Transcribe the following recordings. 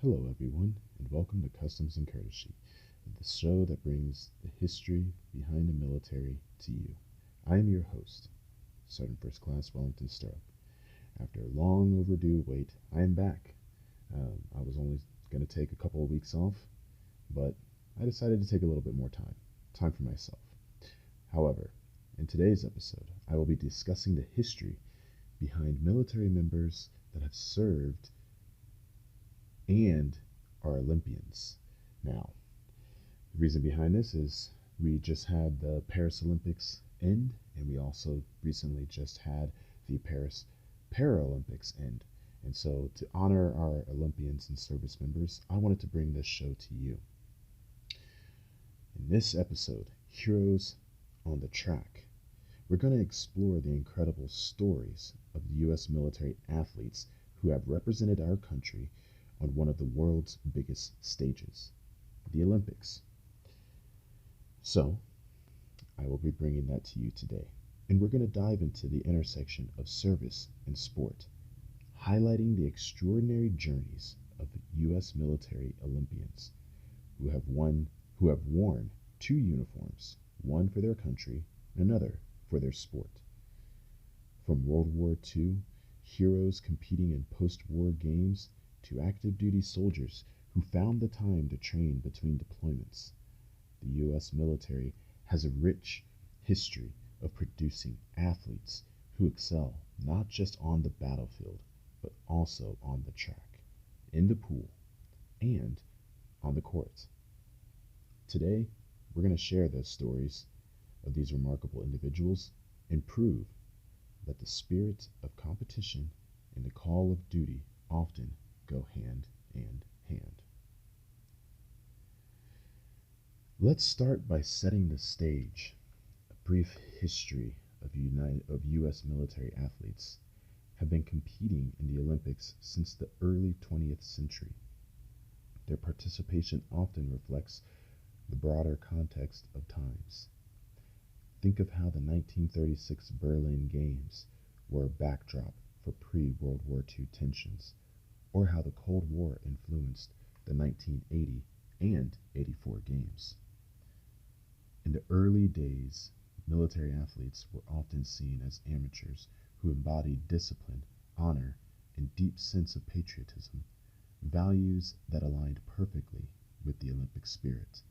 Hello, everyone, and welcome to Customs and Courtesy, the show that brings the history behind the military to you. I am your host, Sergeant First Class Wellington Stirrup. After a long overdue wait, I am back. I was only going to take a couple of weeks off, but I decided to take a little bit more time for myself. However, in today's episode, I will be discussing the history behind military members that have served and are Olympians. Now, the reason behind this is we just had the Paris Olympics end, and we also recently just had the Paris Paralympics end. And so, to honor our Olympians and service members, I wanted to bring this show to you. In this episode, Heroes on the Track, we're going to explore the incredible stories of the U.S. military athletes who have represented our country on one of the world's biggest stages, the Olympics. So, I will be bringing that to you today, and we're going to dive into the intersection of service and sport, highlighting the extraordinary journeys of U.S. military Olympians who have worn two uniforms, one for their country and another for their sport. From World War II, heroes competing in post-war games to active duty soldiers who found the time to train between deployments. The U.S. military has a rich history of producing athletes who excel not just on the battlefield, but also on the track, in the pool, and on the court. Today, we're going to share the stories of these remarkable individuals and prove that the spirit of competition and the call of duty often go hand in hand. Let's start by setting the stage. A brief history of U.S. military athletes have been competing in the Olympics since the early 20th century. Their participation often reflects the broader context of times. Think of how the 1936 Berlin Games were a backdrop for pre-World War II tensions, or how the Cold War influenced the 1980 and 84 games. In the early days, military athletes were often seen as amateurs who embodied discipline, honor, and deep sense of patriotism, values that aligned perfectly with the Olympic spirit.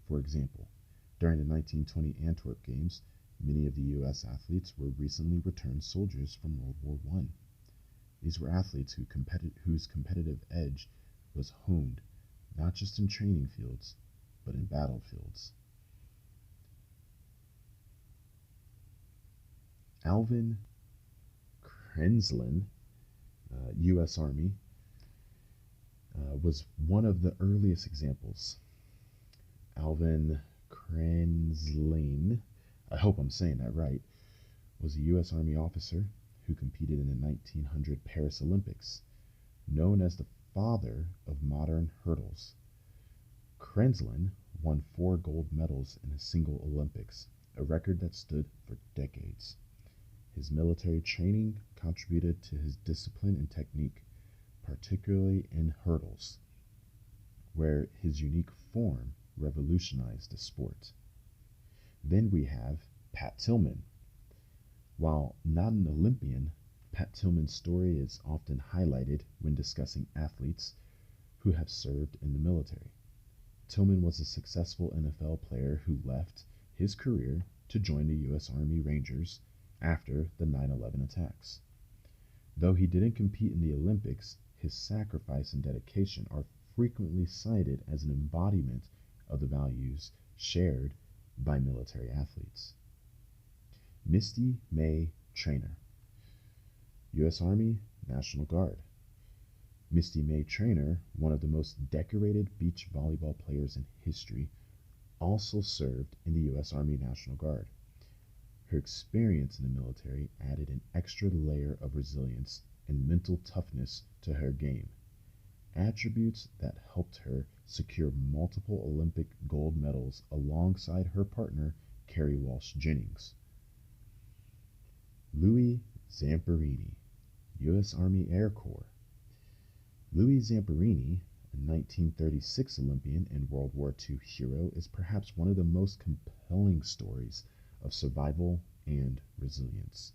For example, during the 1920 Antwerp Games, many of the U.S. athletes were recently returned soldiers from World War I. These were athletes whose competitive edge was honed not just in training fields, but in battlefields. Alvin Krenslin, U.S. Army, was one of the earliest examples. Alvin Krenslin, I hope I'm saying that right, was a U.S. Army officer who competed in the 1900 Paris Olympics, known as the father of modern hurdles. Krenslin won 4 gold medals in a single Olympics, a record that stood for decades. His military training contributed to his discipline and technique, particularly in hurdles, where his unique form revolutionized the sport. Then we have Pat Tillman. While not an Olympian, Pat Tillman's story is often highlighted when discussing athletes who have served in the military. Tillman was a successful NFL player who left his career to join the U.S. Army Rangers after the 9/11 attacks. Though he didn't compete in the Olympics, his sacrifice and dedication are frequently cited as an embodiment of the values shared by military athletes. Misty May Trainer, U.S. Army National Guard. Misty May Trainer, one of the most decorated beach volleyball players in history, also served in the U.S. Army National Guard. Her experience in the military added an extra layer of resilience and mental toughness to her game, attributes that helped her secure multiple Olympic gold medals alongside her partner, Kerry Walsh Jennings. Louis Zamperini, U.S. Army Air Corps. Louis Zamperini, The 1936 Olympian and World War II hero is perhaps one of the most compelling stories of survival and resilience.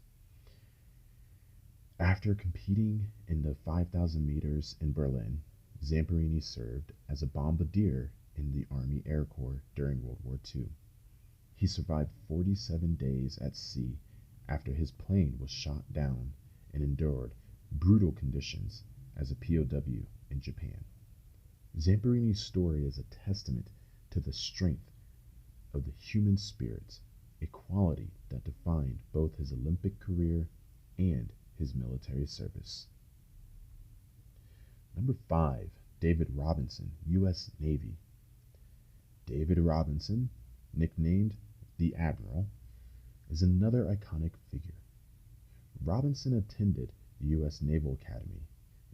After competing in the 5,000 meters in Berlin, Zamperini served as a bombardier in the Army Air Corps during World War II. He survived 47 days at sea after his plane was shot down and endured brutal conditions as a POW in Japan. Zamperini's story is a testament to the strength of the human spirit, a quality that defined both his Olympic career and his military service. Number 5, David Robinson, U.S. Navy. David Robinson, nicknamed the Admiral, is another iconic figure. Robinson attended the U.S. Naval Academy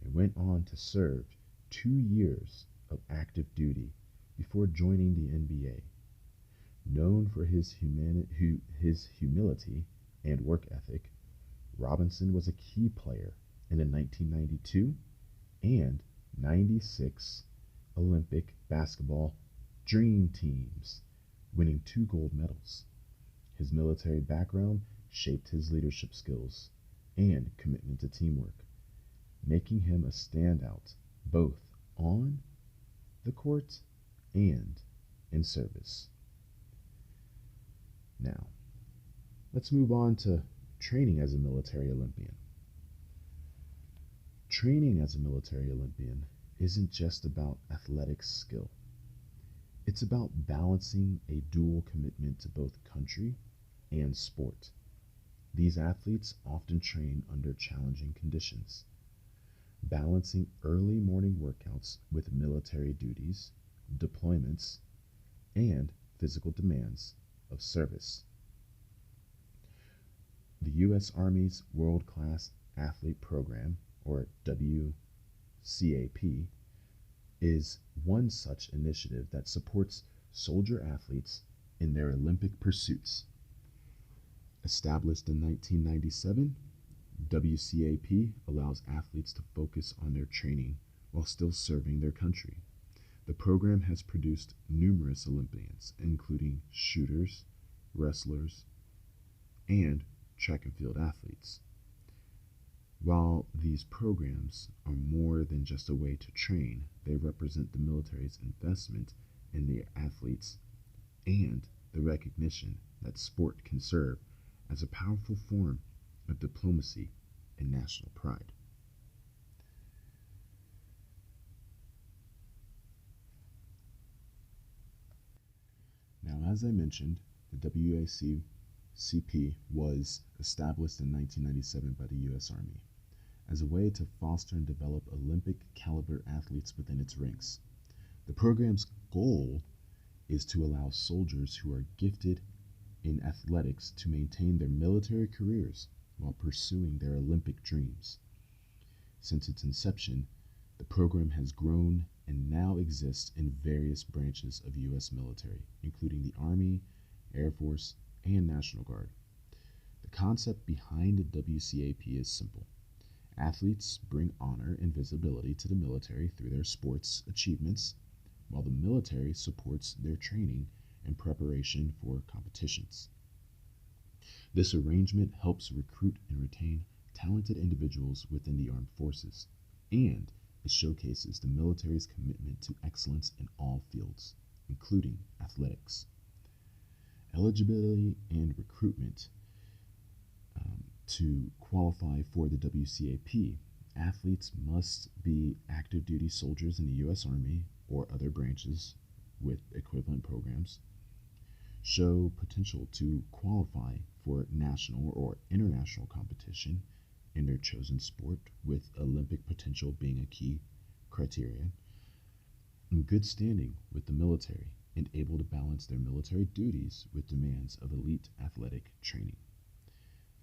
and went on to serve 2 years of active duty before joining the NBA. Known for his humility and work ethic, Robinson was a key player in the 1992 and 96 Olympic basketball dream teams, winning 2 gold medals. His military background shaped his leadership skills and commitment to teamwork, making him a standout both on the court and in service. Now, let's move on to training as a military Olympian. Training as a military Olympian isn't just about athletic skill. It's about balancing a dual commitment to both country and sport. These athletes often train under challenging conditions, balancing early morning workouts with military duties, deployments, and physical demands of service. The U.S. Army's World Class Athlete Program, or WCAP, is one such initiative that supports soldier athletes in their Olympic pursuits. Established in 1997, WCAP allows athletes to focus on their training while still serving their country. The program has produced numerous Olympians, including shooters, wrestlers, and track and field athletes. While these programs are more than just a way to train, they represent the military's investment in the athletes and the recognition that sport can serve as a powerful form of diplomacy and national pride. Now, as I mentioned, the WCAP was established in 1997 by the U.S. Army as a way to foster and develop Olympic caliber athletes within its ranks. The program's goal is to allow soldiers who are gifted in athletics to maintain their military careers while pursuing their Olympic dreams. Since its inception, the program has grown and now exists in various branches of U.S. military, including the Army, Air Force, and National Guard. The concept behind the WCAP is simple. Athletes bring honor and visibility to the military through their sports achievements, while the military supports their training and preparation for competitions. This arrangement helps recruit and retain talented individuals within the armed forces, and it showcases the military's commitment to excellence in all fields, including athletics. Eligibility and recruitment. To qualify for the WCAP, athletes must be active duty soldiers in the U.S. Army or other branches with equivalent programs, show potential to qualify for national or international competition in their chosen sport, with Olympic potential being a key criterion, in good standing with the military and able to balance their military duties with demands of elite athletic training.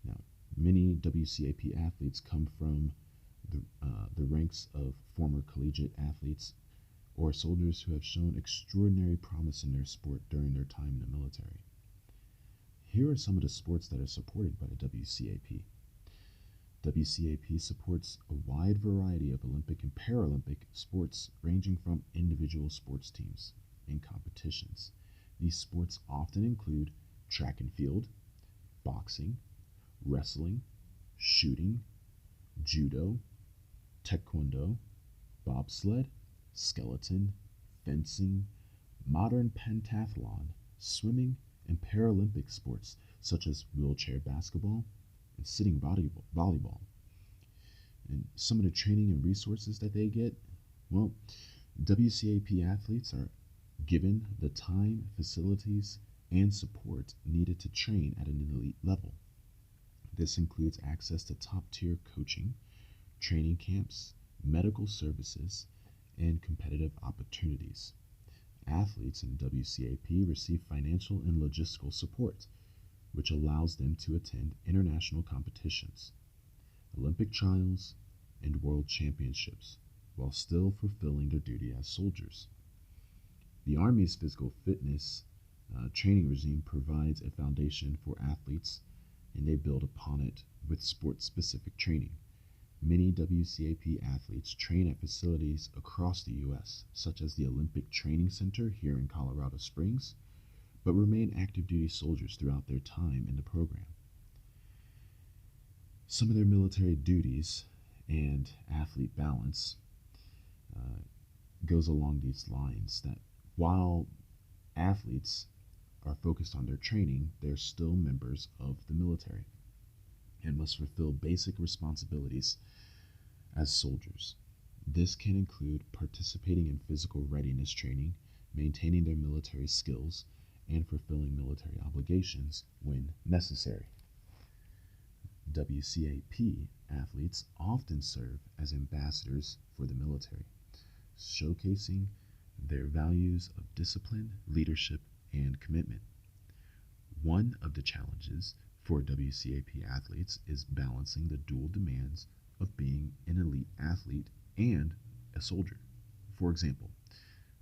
Now, many WCAP athletes come from the ranks of former collegiate athletes or soldiers who have shown extraordinary promise in their sport during their time in the military. Here are some of the sports that are supported by the WCAP. WCAP supports a wide variety of Olympic and Paralympic sports, ranging from individual sports teams and competitions. These sports often include track and field, boxing, wrestling, shooting, judo, taekwondo, bobsled, skeleton, fencing, modern pentathlon, swimming, and Paralympic sports such as wheelchair basketball and sitting volleyball. And some of the training and resources that they get, well, WCAP athletes are given the time, facilities, and support needed to train at an elite level. This includes access to top tier coaching, training camps, medical services, and competitive opportunities. Athletes in WCAP receive financial and logistical support, which allows them to attend international competitions, Olympic trials, and world championships, while still fulfilling their duty as soldiers. The Army's physical fitness training regime provides a foundation for athletes, and they build upon it with sport specific training. Many WCAP athletes train at facilities across the U.S., such as the Olympic Training Center here in Colorado Springs, but remain active duty soldiers throughout their time in the program. Some of their military duties and athlete balance uh, goes along these lines that while athletes are focused on their training, they're still members of the military and must fulfill basic responsibilities as soldiers. This can include participating in physical readiness training, maintaining their military skills, and fulfilling military obligations when necessary. WCAP athletes often serve as ambassadors for the military, showcasing their values of discipline, leadership, and commitment. One of the challenges for WCAP athletes is balancing the dual demands of being an elite athlete and a soldier. For example,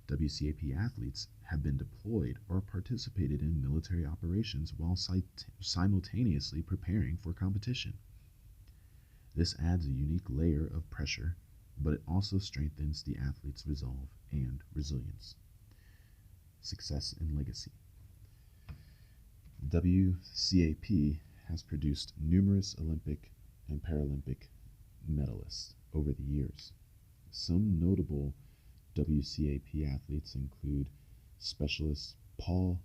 WCAP athletes have been deployed or participated in military operations while simultaneously preparing for competition. This adds a unique layer of pressure, but it also strengthens the athlete's resolve and resilience. Success and legacy. WCAP has produced numerous Olympic and Paralympic medalists over the years. Some notable WCAP athletes include specialist Paul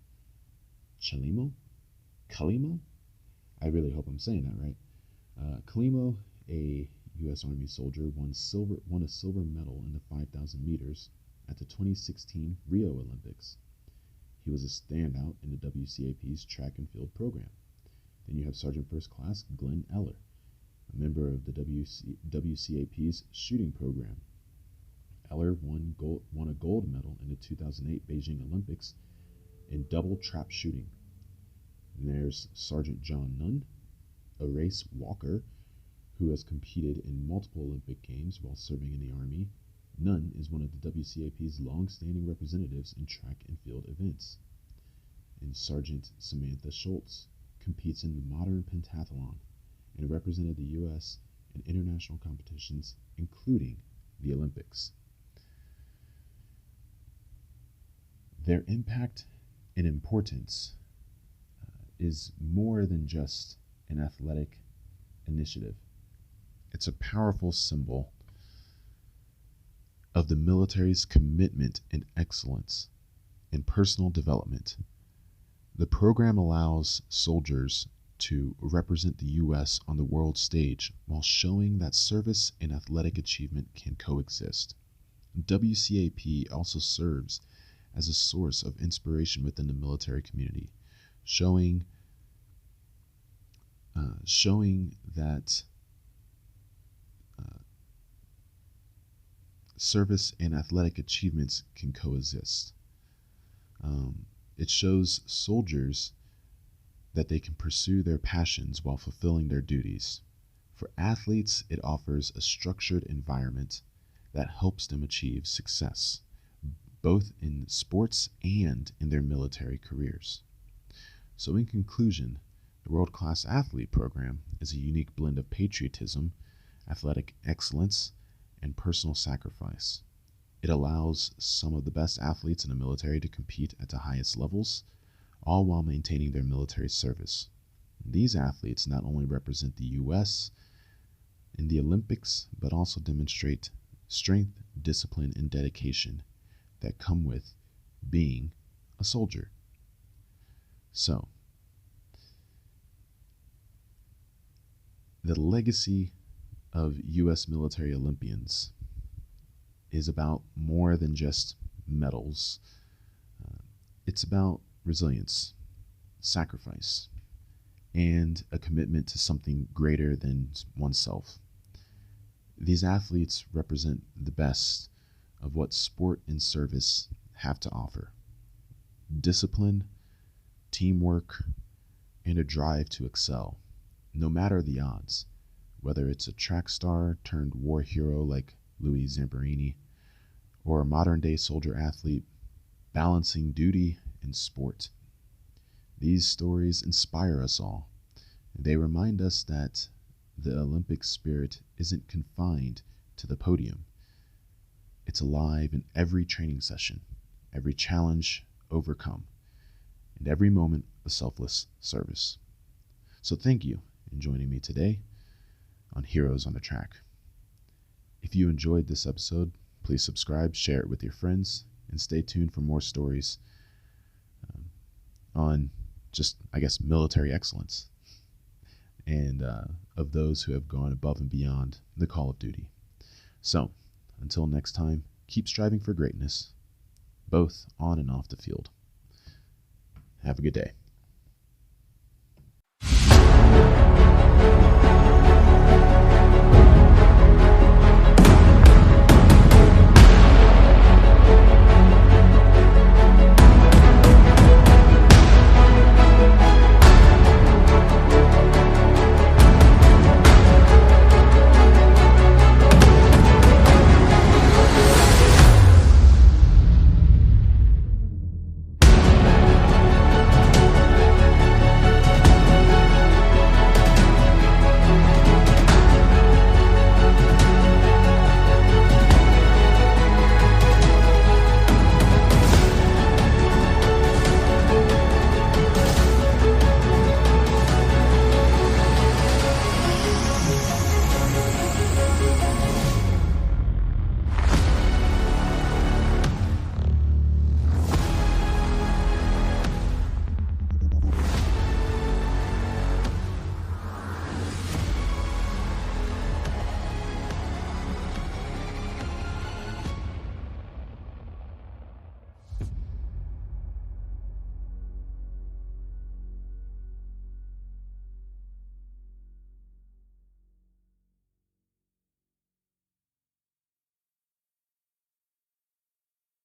Calimo. I really hope I'm saying that right. Calimo, a U.S. Army soldier, won a silver medal in the 5,000 meters at the 2016 Rio Olympics. He was a standout in the WCAP's track and field program. Then you have Sergeant First Class Glenn Eller, a member of the WCAP's shooting program. Eller won a gold medal in the 2008 Beijing Olympics in double trap shooting. And there's Sergeant John Nunn, a race walker who has competed in multiple Olympic Games while serving in the Army. Nunn is one of the WCAP's long-standing representatives in track and field events. And Sergeant Samantha Schultz competes in the modern pentathlon and represented the U.S. in international competitions, including the Olympics. Their impact and importance is more than just an athletic initiative. It's a powerful symbol of the military's commitment and excellence in personal development. The program allows soldiers to represent the U.S. on the world stage while showing that service and athletic achievement can coexist. WCAP also serves as a source of inspiration within the military community, showing that service and athletic achievements can coexist. It shows soldiers that they can pursue their passions while fulfilling their duties. For athletes, it offers a structured environment that helps them achieve success, both in sports and in their military careers. So in conclusion, The World Class Athlete program is a unique blend of patriotism, athletic excellence, and personal sacrifice. It allows some of the best athletes in the military to compete at the highest levels, all while maintaining their military service. These athletes not only represent the U.S. in the Olympics, but also demonstrate strength, discipline, and dedication that come with being a soldier. So, the legacy of U.S. military Olympians is about more than just medals. It's about resilience, sacrifice, and a commitment to something greater than oneself. These athletes represent the best of what sport and service have to offer: discipline, teamwork, and a drive to excel, no matter the odds, whether it's a track star turned war hero like Louis Zamperini, or a modern day soldier athlete balancing duty and sport. These stories inspire us all. They remind us that the Olympic spirit isn't confined to the podium. It's alive in every training session, every challenge overcome, and every moment of selfless service. So thank you for joining me today on Heroes on the Track. If you enjoyed this episode, please subscribe, share it with your friends, and stay tuned for more stories on just, military excellence and of those who have gone above and beyond the call of duty. So, until next time, keep striving for greatness, both on and off the field. Have a good day.